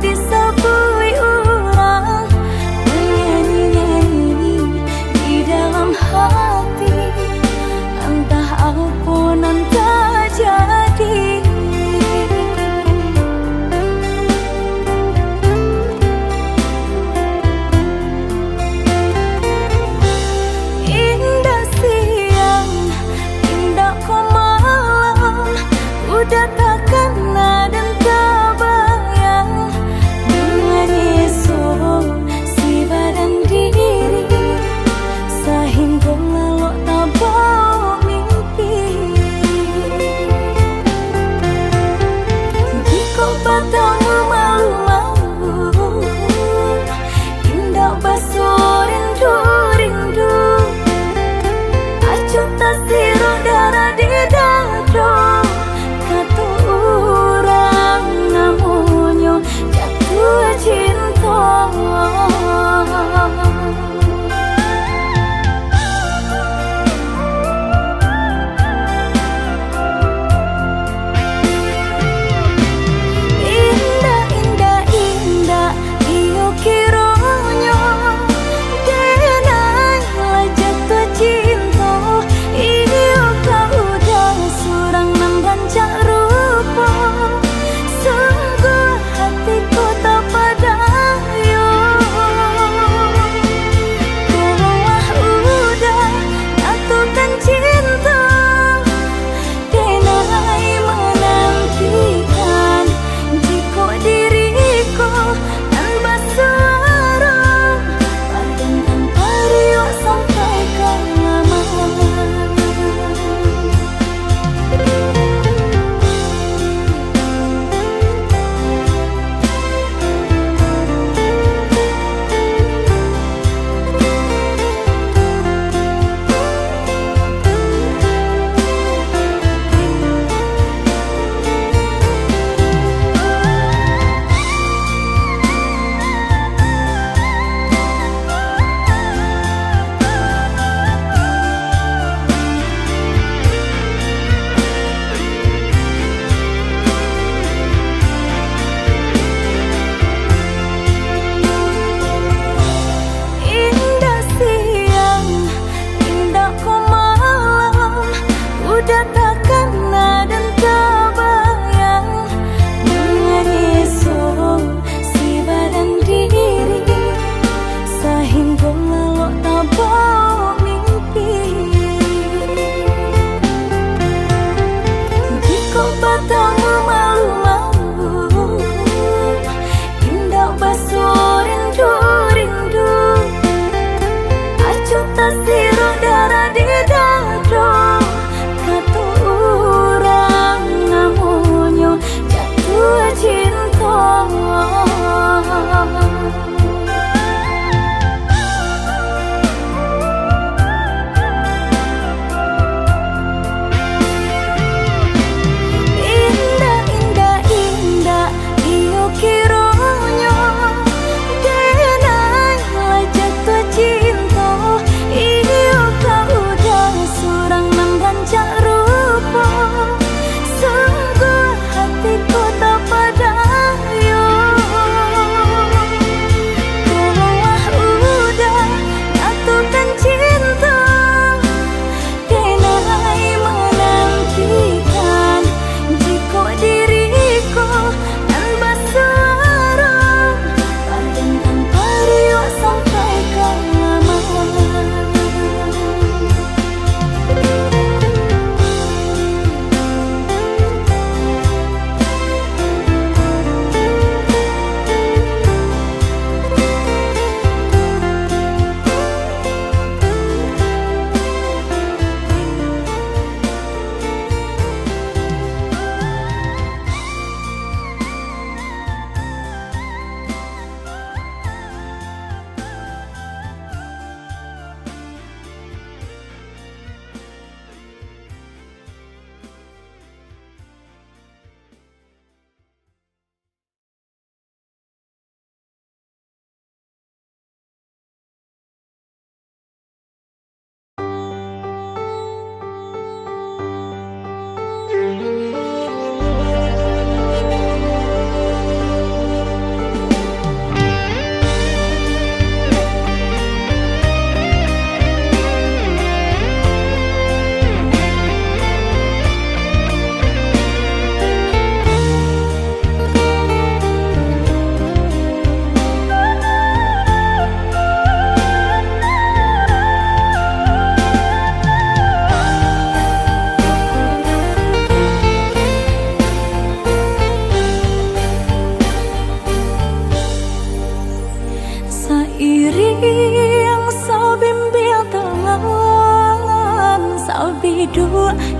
disabui orang, menyanyi-nyanyi di dalam hati, entah apa nan terjadi. Indah siang, indah kau malam, udah takkan ada terbayang dengan esok si badan diri, sehingga lalu tak bawa mimpi. Di kau batamu malu-malu, indah basuh rindu-rindu, acuh tak sirah darah di dada. Kata orang namanya jatuh cinta. Indah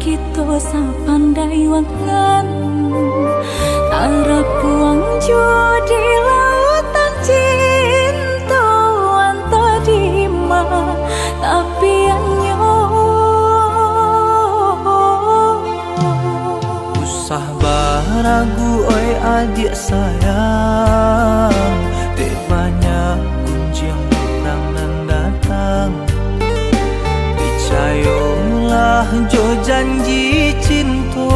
kita sapandai wangan harap buang di lautan cinta anta dima tapi anyo usah baragu oi adik sayang dek banyak kunjung orang nan datang percayalah jo janji cinta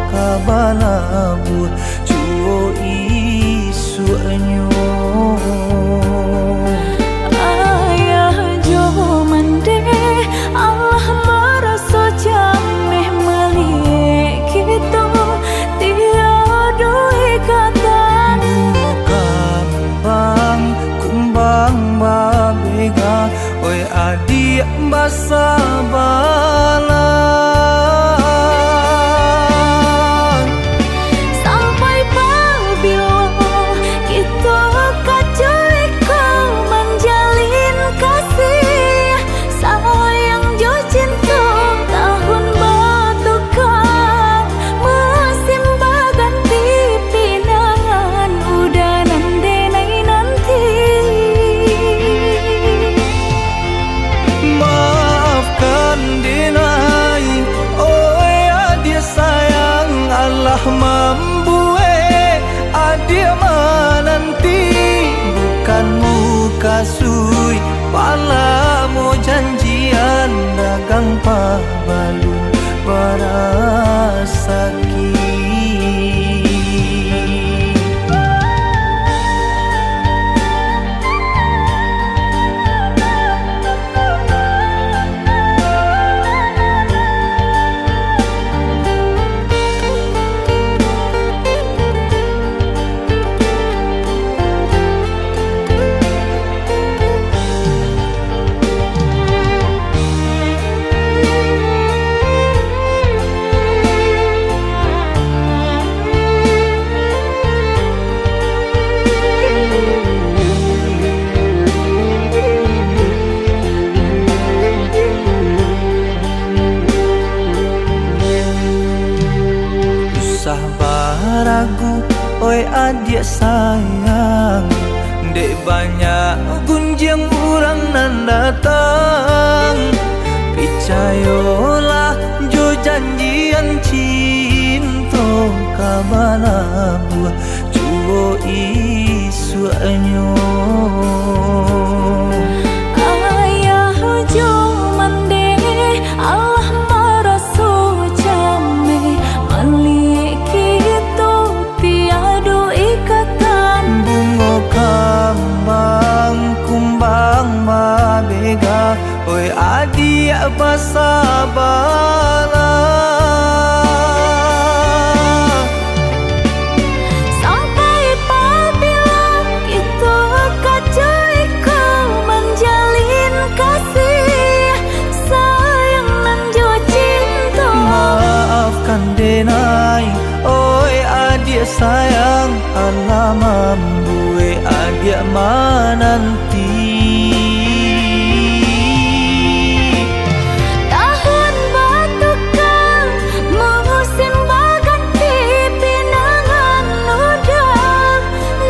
kabalabur cuo isu anyo ayah jo mande Allah merasa jameh melihat kita tiada ikatan kambang kumbang babega oi adik basa balang sampai bila kita kaculik kau menjalin kasih sayang jo cinta tahun batukan musim baganti pinangan udah nandenai nanti maafkan dinai oi adik sayang Allah membuat adik menanti bukan muka sui pala mau janjian dagang pabalun barasaki usah baragu oi adik sayang dek banyak gunjang orang nan datang percayalah jo janjian cinta kabalabur cuo isu anyo ayah jo mande Allah merasa jameh melihat kita tiada ikatan bunga kambang kumbang babega oi adik basa balang sampai bila kita kaculik kau menjalin kasih sayang nan jo cinta maafkan denai oi adik sayang Allah membuat adik menanti tahun batukan musim baganti pinangan udah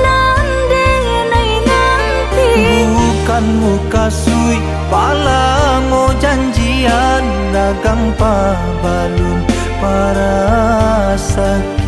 nandenai nanti bukan muka sui pala mau janjian dagang pabalun parasaki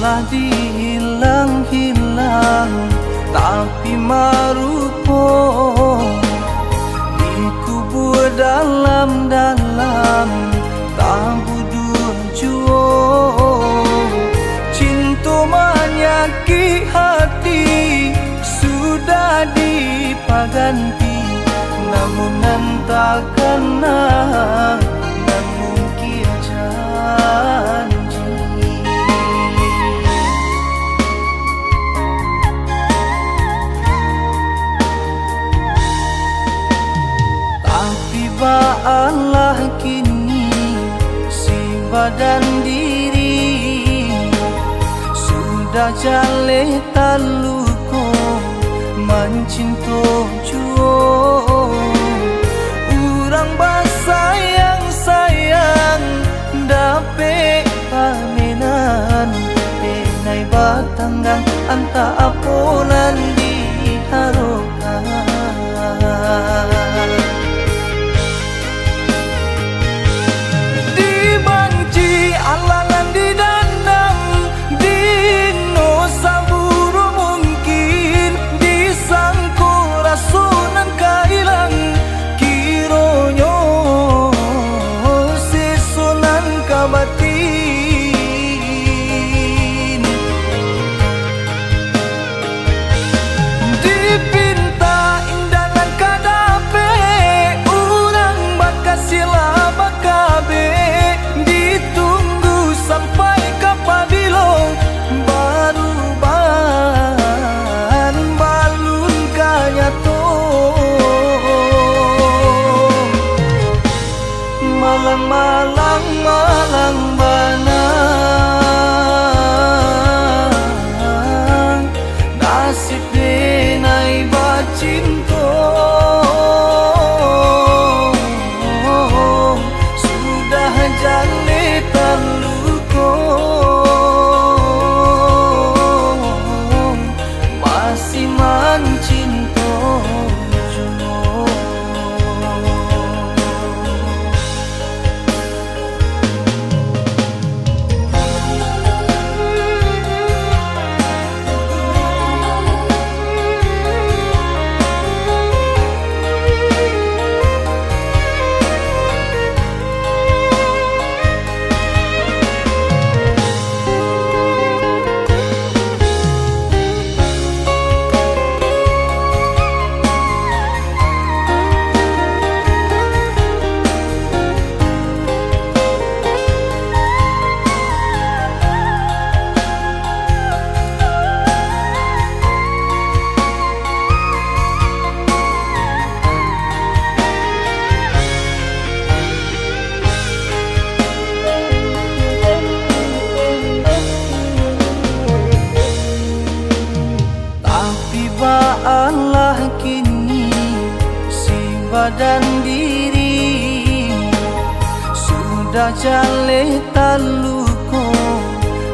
malah dihilang-hilang, tapi marupo dikubur dalam-dalam tabudun juo. Cinta menyakiti hati sudah dipaganti, namun tak kena namun kia janji. Tapi baalah kini si badan diri sudah jale taluko mencinta juo. Urang basayang-sayang dape paminan, penai batanggang anta aponan diharokan. Dibanci alangan didandang, dino saburu mungkin disangko rasunan kailang, kironyo sesunan kabatin. Dipinta indanan kadape urang bakasila bakabe, ditunggu sampai kapabilo baru ban balun kanyato. Malang-malang malang banang, nasib denai bacinto sudah jale terluko, masih mencinta juno. Baalah kini si badan diri sudah jale taluko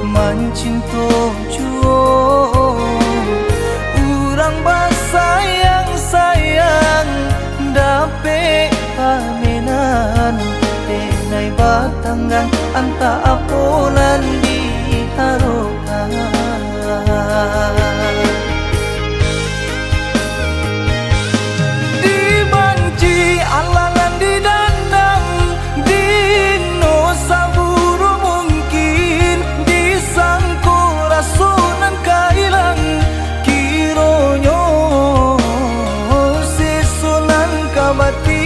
mencinta juo. Urang basayang-sayang dape paminan, penai batanggang anta aponan diharokan. Dibanci alangan didandang, dino saburu mungkin disangko rasunan kailang, kironyo sesunan kabatin.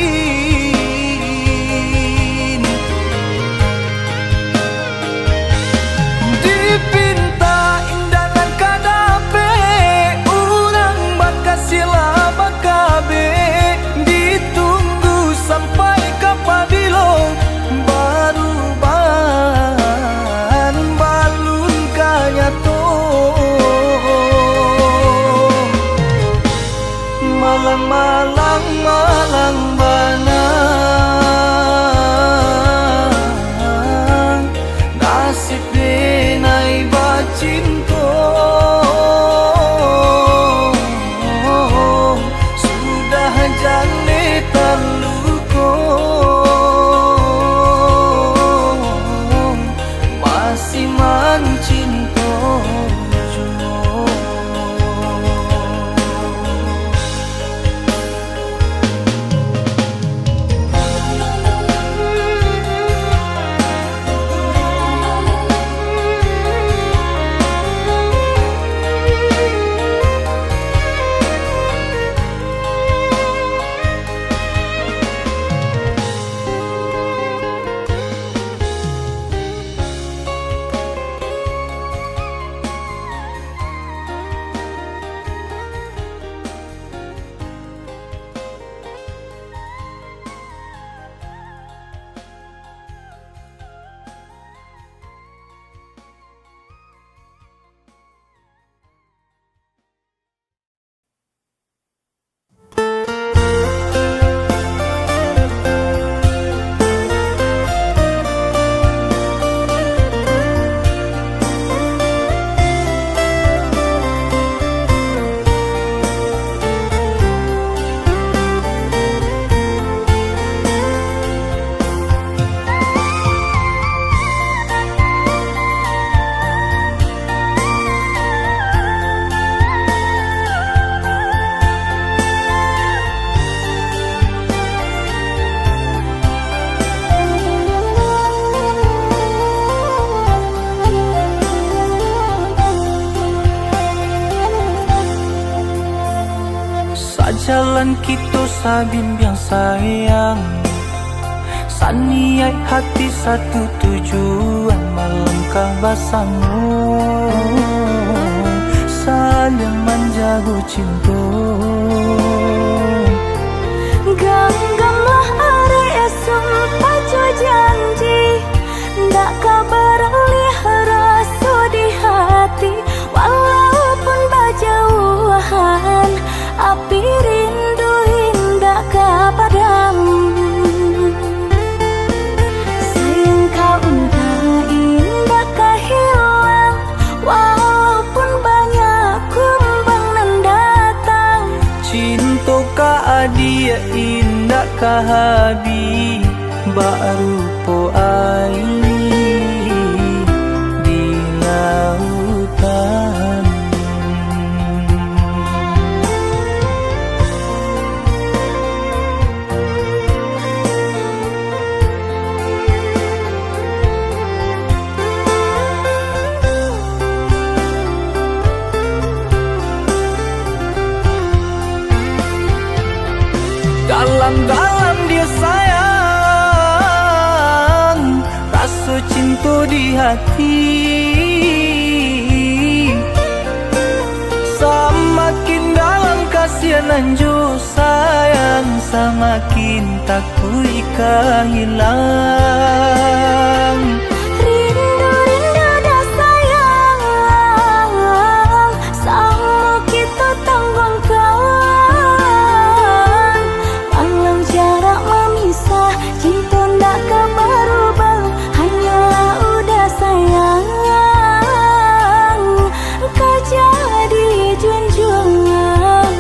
Dipinta indanan kadape urang bakasila bakabe, ditunggu sampai kapabilo baru ban balun kanyato. Malang-malang malang banang, nasib denai bacinto sudah jale terluko, masih mencinta juno. Jalan kita sabimbang sayang, saniai hati satu tujuan, melangkah bersama, saling menjaga cinta. Genggamlah area sumpah janji, ndak kabar rasa di hati, walaupun berjauhan, api rindu hendak kepadamu. Sayang kau entah indah kehilang, walaupun banyak kumbang nan datang. Cinta ka dia indah kahabi, baru po air di lautan. Dalam-dalam dia sayang, rasa cinta di hati. Semakin dalam kasihan jo sayang, semakin takut hilang. Rindu dah sayang, sama kita tanggung kawan. Walau jarak memisah, cinta ndak keberubah, hanyalah udah sayang. Kau jadi junjungan.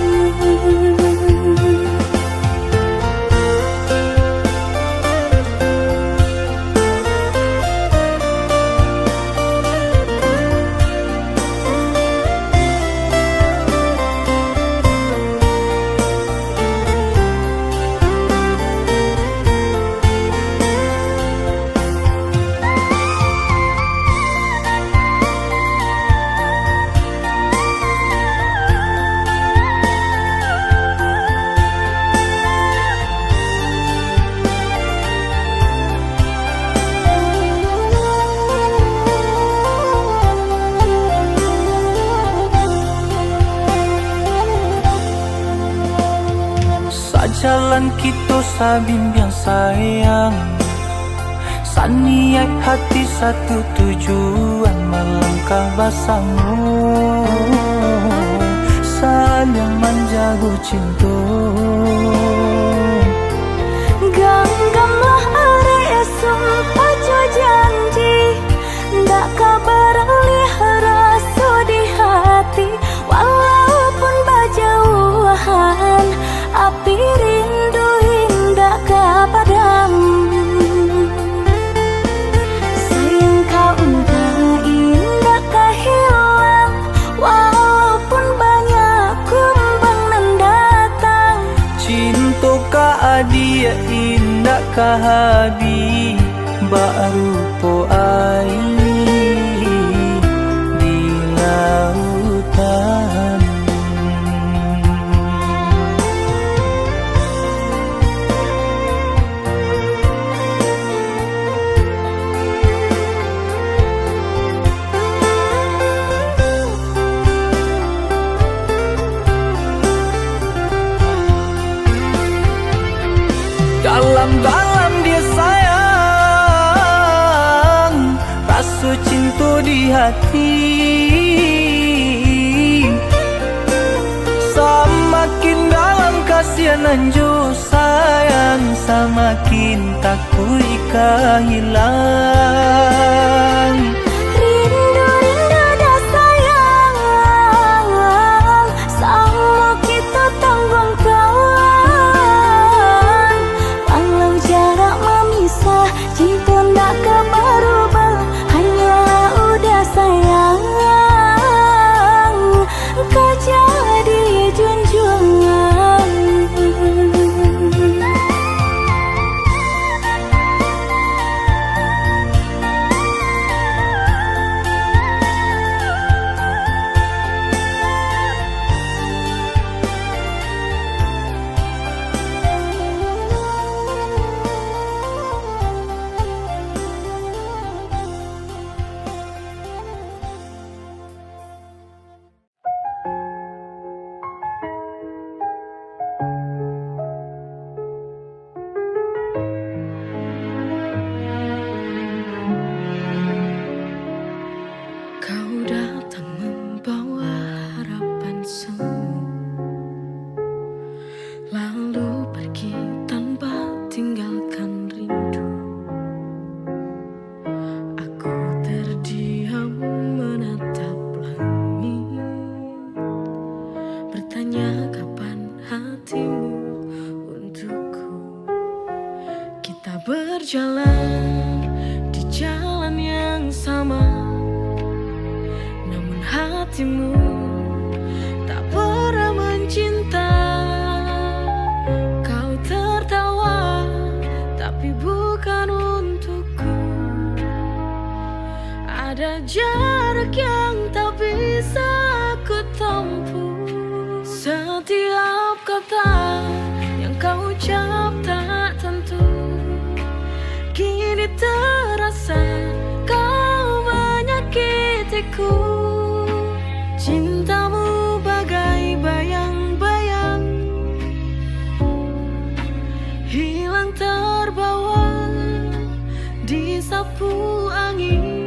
Jalan kita sabimbang sayang, saniai hati satu tujuan, melangkah bersama, saling menjaga cinta. Genggamlah area sumpah janji, ndak kabar rasa di hati, walaupun berjauhan, api rindu hendak kepadamu. Sayang kau entah kahabi baru po air di lautan. Dalam-dalam dia sayang, rasa cinta di hati. Semakin dalam kasihan jo sayang, semakin takut hilang. Rindu-rindu dah sayang, sama kita tanggung kawan. Walau jarak memisah, cinta tak ke berubah, hanya udah sayang. Kau jadi junjungan. Kau datang membawa harapan semu, lalu pergi tanpa tinggalkan rindu. Aku terdiam menatap langit, bertanya kapan hatimu untukku. Kita berjalan di jalan yang sama, namun hatimu tak pernah mencinta. Kau tertawa, tapi bukan untukku. Ada jarak yang tak bisa aku tempuh. Setiap kata yang kau ucap tak tentu, kini terasa kau menyakitiku. Cintamu bagai bayang-bayang, hilang terbawa disapu angin.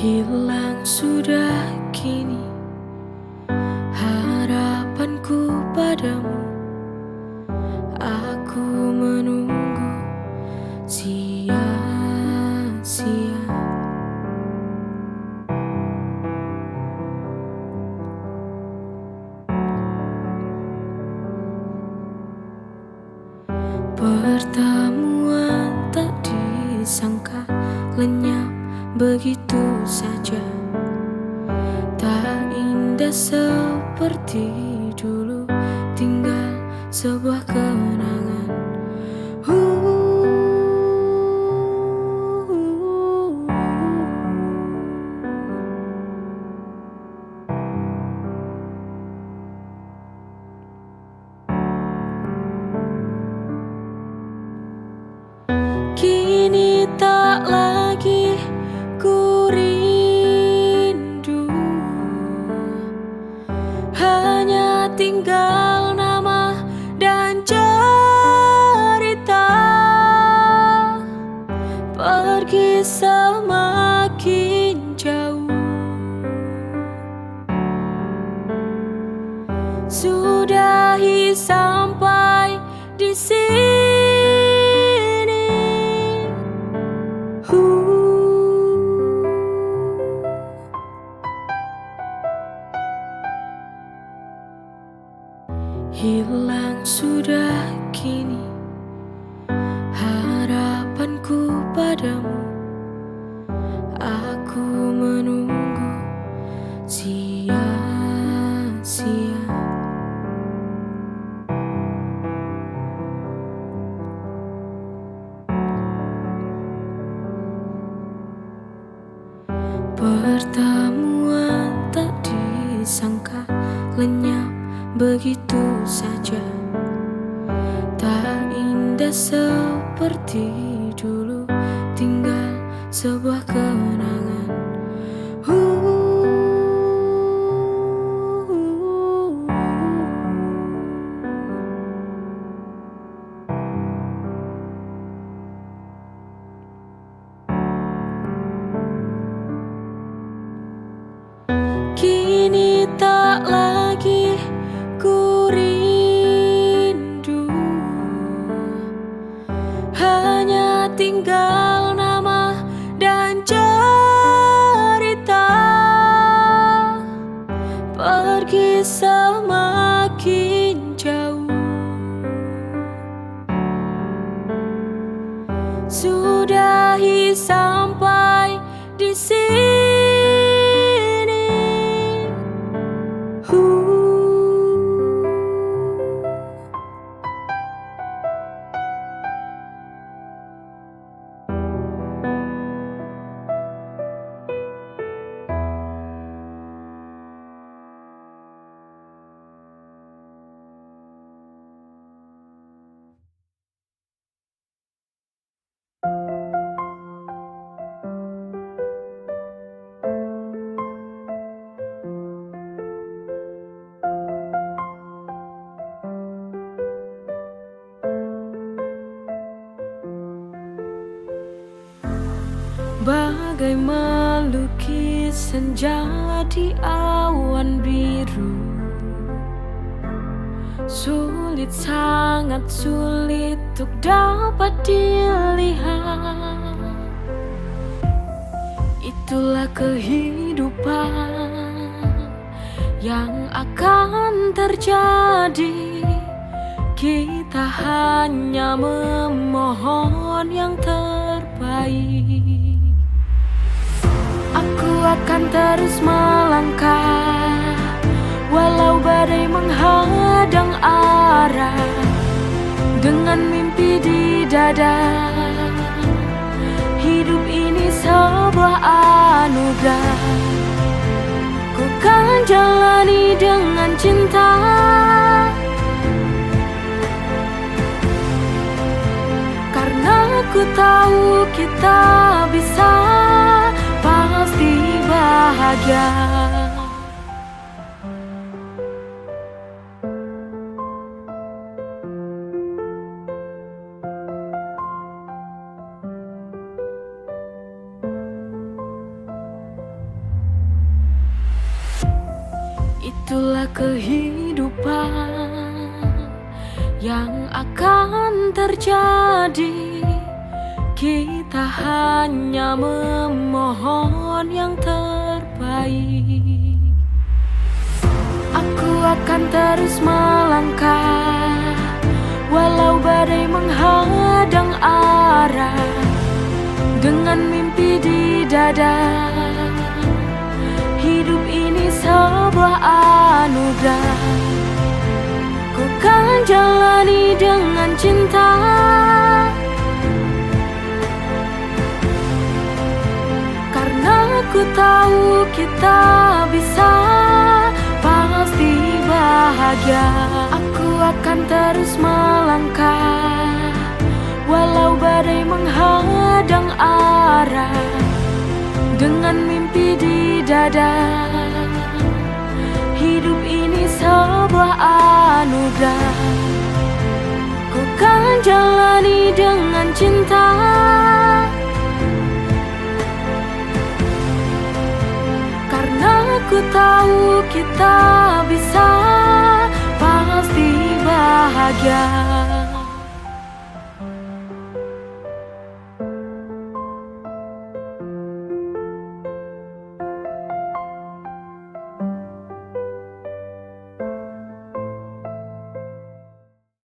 hilang sudah kini harapanku padamu. Aku menunggu sia-sia. Pertemuan tak disangka lenyap begitu saja. Tak indah seperti dulu, tinggal sebuah kenangan. Kini tak lagi ku rindu, hanya tinggal nama dan cerita. Pergi semakin jauh, sudahi sampai di sini. Hilang sudah kini harapanku padamu. Aku menunggu sia-sia. Pertemuan tak disangka lenyap begitu saja. Tak indah seperti dulu, tinggal sebuah kenangan. Kini tak lagi ku rindu, hanya tinggal nama dan cerita. Pergi semakin jauh, sudahi sampai di sini. Bagai melukis senja di awan biru, sulit, sangat sulit untuk dapat dilihat. Itulah kehidupan yang akan terjadi. Kita hanya memohon yang terbaik. Aku akan terus melangkah, walau badai menghadang arah. Dengan mimpi di dada, hidup ini sebuah anugerah. Ku kan jalani dengan cinta, karena ku tahu kita bisa pasti bahagia. Itulah kehidupan yang akan terjadi. Kita hanya memohon yang terbaik. Aku akan terus melangkah walau badai menghadang arah, dengan mimpi di dada. Hidup ini sebuah anugerah, ku kan jalani dengan cinta. Karena ku tahu kita bisa, pasti bahagia. Aku akan terus melangkah walau badai menghadang arah, dengan mimpi di dada. Hidup ini sebuah anugerah, ku kan jalani dengan cinta. Karena ku tahu kita bisa, pasti bahagia.